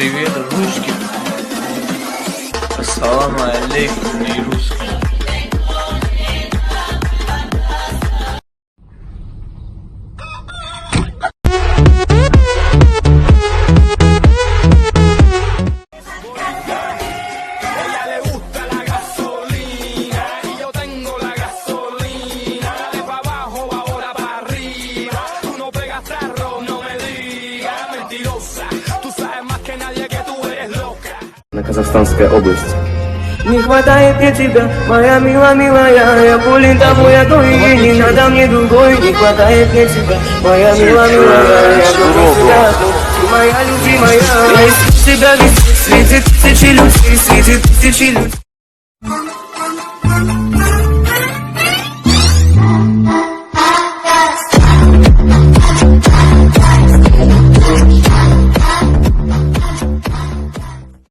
Привет, русский. Ассаламу алейкум, не русский. Казахстанская область. Не хватает мне тебя, моя милая, я пулин тобой, я то и не надо мне другой. Не хватает мне тебя, моя милая, я буду тебя, ты моя любимая. Я из тебя везде, светит тысячи людей, светит тысячи людей.